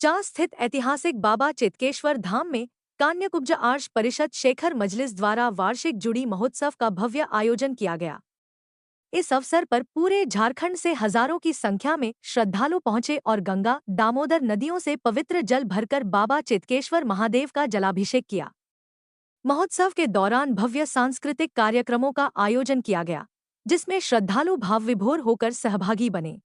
चां स्थित ऐतिहासिक बाबा चितकेश्वर धाम में कान्यकुब्ज आर्ष परिषद शेखर मजलिस द्वारा वार्षिक जुड़ी महोत्सव का भव्य आयोजन किया गया। इस अवसर पर पूरे झारखंड से हजारों की संख्या में श्रद्धालु पहुंचे और गंगा दामोदर नदियों से पवित्र जल भरकर बाबा चितकेश्वर महादेव का जलाभिषेक किया। महोत्सव के दौरान भव्य सांस्कृतिक कार्यक्रमों का आयोजन किया गया, जिसमें श्रद्धालु भावविभोर होकर सहभागी बने।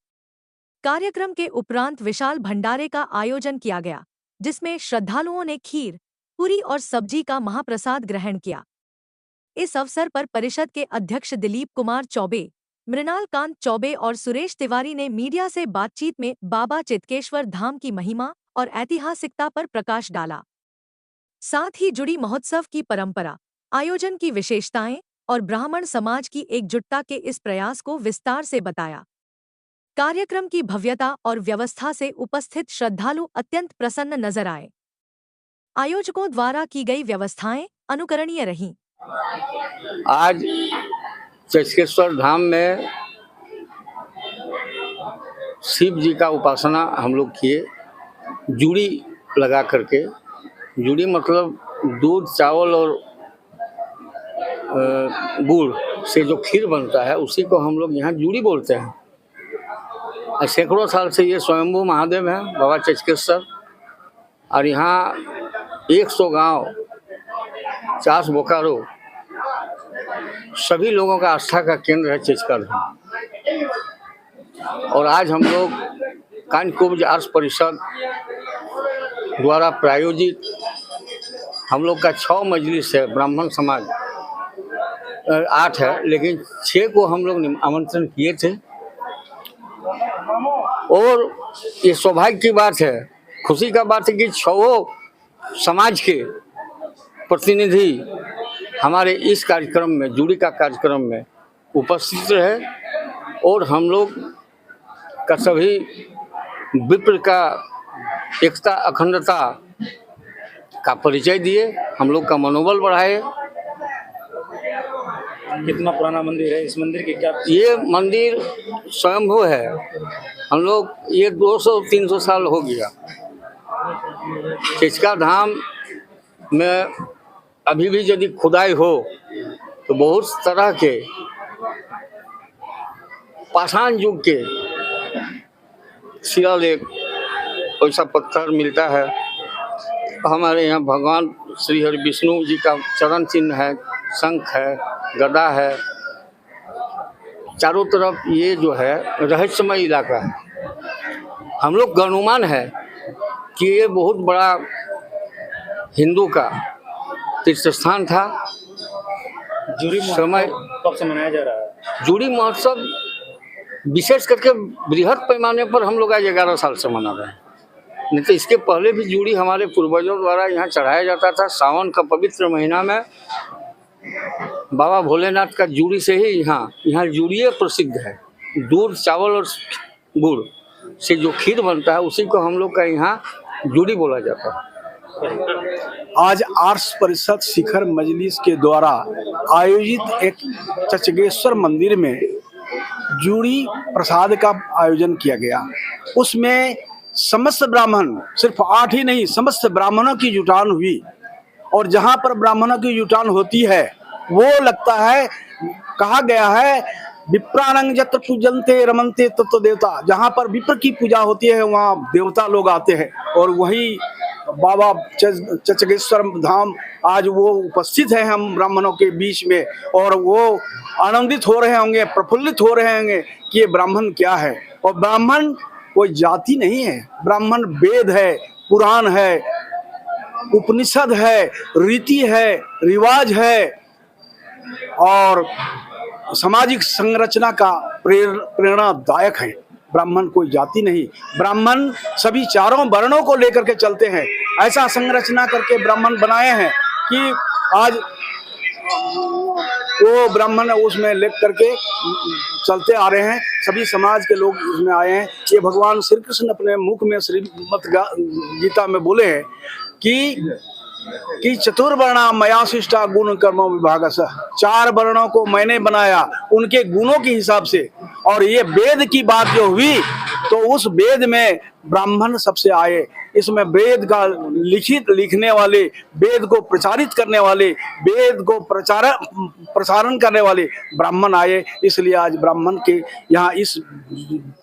कार्यक्रम के उपरांत विशाल भंडारे का आयोजन किया गया, जिसमें श्रद्धालुओं ने खीर, पूरी और सब्जी का महाप्रसाद ग्रहण किया। इस अवसर पर परिषद के अध्यक्ष दिलीप कुमार चौबे, मृणाल कांत चौबे और सुरेश तिवारी ने मीडिया से बातचीत में बाबा चितकेश्वर धाम की महिमा और ऐतिहासिकता पर प्रकाश डाला। साथ ही जुड़ी महोत्सव की परंपरा, आयोजन की विशेषताएं और ब्राह्मण समाज की एकजुटता के इस प्रयास को विस्तार से बताया। कार्यक्रम की भव्यता और व्यवस्था से उपस्थित श्रद्धालु अत्यंत प्रसन्न नजर आए। आयोजकों द्वारा की गई व्यवस्थाएं अनुकरणीय रहीं। आज चितकेश्वर धाम में शिव जी का उपासना हम लोग किए, जूड़ी लगा करके। जूड़ी मतलब दूध, चावल और गुड़ से जो खीर बनता है उसी को हम लोग यहाँ जूड़ी बोलते हैं। सैकड़ों साल से ये स्वयंभू महादेव हैं बाबा चितकेश्वर, और यहाँ 100 गांव, 50 बोकारो, सभी लोगों का आस्था का केंद्र है चितकेश्वर धाम। और आज हम लोग कान्यकुब्ज आर्ष परिषद द्वारा प्रायोजित हम लोग का 6 मजलिस है, ब्राह्मण समाज 8 है, लेकिन 6 को हम लोग आमंत्रण किए थे। और ये सौभाग्य की बात है, खुशी का बात है कि 6 समाज के प्रतिनिधि हमारे इस कार्यक्रम में, जूड़ी का कार्यक्रम में उपस्थित रहे और हम लोग का सभी विप्र का एकता, अखंडता का परिचय दिए, हम लोग का मनोबल बढ़ाए। कितना पुराना मंदिर है? इस मंदिर की क्या? ये मंदिर स्वयंभू है, हम लोग ये 200-300 साल हो गया। चितकेश्वर धाम में अभी भी यदि खुदाई हो तो बहुत तरह के पाषाण युग के शिलालेख, वैसा पत्थर मिलता है। हमारे यहाँ भगवान श्री हरि विष्णु जी का चरण चिन्ह है, शंख है, गदा है। चारों तरफ ये जो है रहस्यमय इलाका है। हम लोग का अनुमान है कि ये बहुत बड़ा हिंदू का तीर्थ स्थान था। जूड़ी महोत्सव कब से मनाया जा रहा है? जूड़ी महोत्सव विशेष करके बृहद पैमाने पर हम लोग आज 11 साल से मना रहे हैं। नहीं तो इसके पहले भी जूड़ी हमारे पूर्वजों द्वारा यहाँ चढ़ाया जाता था। सावन का पवित्र महीना में बाबा भोलेनाथ का जूड़ी से ही यहाँ जूड़िए प्रसिद्ध है। दूध, चावल और गुड़ से जो खीर बनता है उसी को हम लोग का यहाँ जूड़ी बोला जाता है। आज आर्ष परिषद शिखर मजलिस के द्वारा आयोजित एक चितकेश्वर मंदिर में जूड़ी प्रसाद का आयोजन किया गया। उसमें समस्त ब्राह्मण, सिर्फ 8 ही नहीं, समस्त ब्राह्मणों की जुटान हुई। और जहाँ पर ब्राह्मणों की जुटान होती है वो लगता है, कहा गया है, विप्रानंग जत्र पूजन्ते रमन्ते तत्व देवता। जहाँ पर विप्र की पूजा होती है वहाँ देवता लोग आते हैं। और वही बाबा चितकेश्वर धाम आज वो उपस्थित है हम ब्राह्मणों के बीच में, और वो आनंदित हो रहे होंगे, प्रफुल्लित हो रहे होंगे कि ये ब्राह्मण क्या है। और ब्राह्मण कोई जाति नहीं है, ब्राह्मण वेद है, पुराण है, उपनिषद है, रीति है, रिवाज है और सामाजिक संरचना का प्रेरणादायक है। ब्राह्मण कोई जाति नहीं, ब्राह्मण सभी चारों वर्णों को लेकर के चलते हैं। ऐसा संरचना करके ब्राह्मण बनाए हैं कि आज वो ब्राह्मण उसमें लेख करके चलते आ रहे हैं। सभी समाज के लोग इसमें आए हैं। ये भगवान श्री कृष्ण अपने मुख में श्रीमद् गीता में बोले हैं कि कि चतुर्वर्णा मया शिष्टा गुण कर्म विभागस, 4 वर्णों को मैंने बनाया उनके गुणों के हिसाब से। और ये वेद की बात जो हुई तो उस वेद में ब्राह्मण सबसे आए। इसमें वेद का लिखने वाले, वेद को प्रचारित करने वाले, वेद को प्रसारण करने वाले ब्राह्मण आए। इसलिए आज ब्राह्मण के यहाँ इस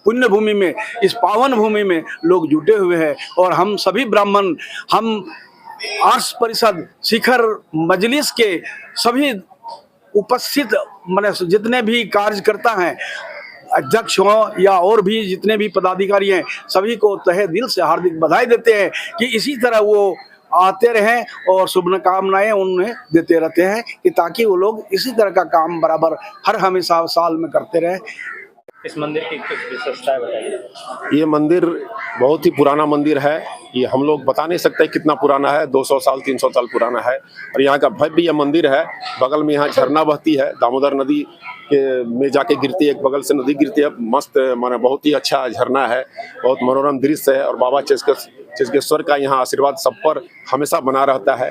पुण्य भूमि में, इस पावन भूमि में लोग जुटे हुए हैं। और हम सभी ब्राह्मण, हम आर्ष परिषद शिखर मजलिस के सभी उपस्थित माने जितने भी कार्यकर्ता हैं, अध्यक्ष हों या और भी जितने भी पदाधिकारी हैं, सभी को तहे दिल से हार्दिक बधाई देते हैं कि इसी तरह वो आते रहें और शुभकामनाएं उन्हें देते रहते हैं कि ताकि वो लोग इसी तरह का काम बराबर हर हमेशा साल में करते रहें। इस मंदिर की कुछ विशेषताएं बताइए। ये मंदिर बहुत ही पुराना मंदिर है। ये हम लोग बता नहीं सकते कितना पुराना है, 200 साल 300 साल पुराना है। और यहाँ का भव्य यह मंदिर है। बगल में यहाँ झरना बहती है, दामोदर नदी के में जाके गिरती है, एक बगल से नदी गिरती है। मस्त माने बहुत ही अच्छा झरना है, बहुत मनोरम दृश्य है। और बाबा चेतकेश्वर का यहाँ आशीर्वाद सब पर हमेशा बना रहता है।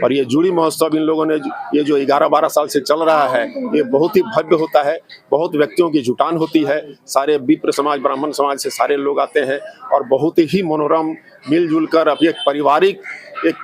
और ये जुड़ी महोत्सव इन लोगों ने ये जो 11-12 साल से चल रहा है, ये बहुत ही भव्य होता है। बहुत व्यक्तियों की जुटान होती है, सारे विप्र समाज, ब्राह्मण समाज से सारे लोग आते हैं और बहुत ही मनोरम मिलजुल कर अब एक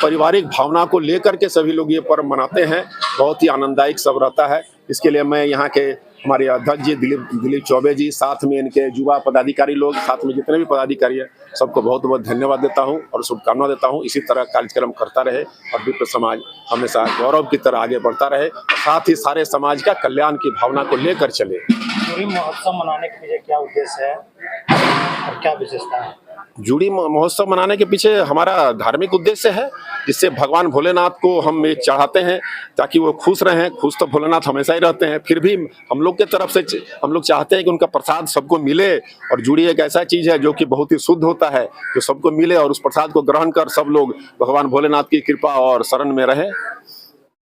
पारिवारिक भावना को लेकर के सभी लोग ये पर्व मनाते हैं। बहुत ही आनंददायक सब रहता है। इसके लिए मैं यहाँ के हमारे अध्यक्ष जी दिलीप चौबे जी, साथ में इनके युवा पदाधिकारी लोग, साथ में जितने भी पदाधिकारी हैं, सबको बहुत बहुत धन्यवाद देता हूं और शुभकामना देता हूं। इसी तरह कार्यक्रम करता रहे और विप्र समाज हमेशा गौरव की तरह आगे बढ़ता रहे, साथ ही सारे समाज का कल्याण की भावना को लेकर चले। जुड़ी महोत्सव मनाने के पीछे क्या उद्देश्य है और क्या विशेषता है? जुड़ी महोत्सव मनाने के पीछे हमारा धार्मिक उद्देश्य है, जिससे भगवान भोलेनाथ को हम एक चढ़ाते हैं ताकि वो खुश रहें। खुश तो भोलेनाथ हमेशा ही रहते हैं, फिर भी हम लोग के तरफ से हम लोग चाहते हैं कि उनका प्रसाद सबको मिले। और जुड़ी एक ऐसा चीज़ है जो कि बहुत ही शुद्ध होता है, जो सबको मिले और उस प्रसाद को ग्रहण कर सब लोग भगवान भोलेनाथ की कृपा और शरण में रहें।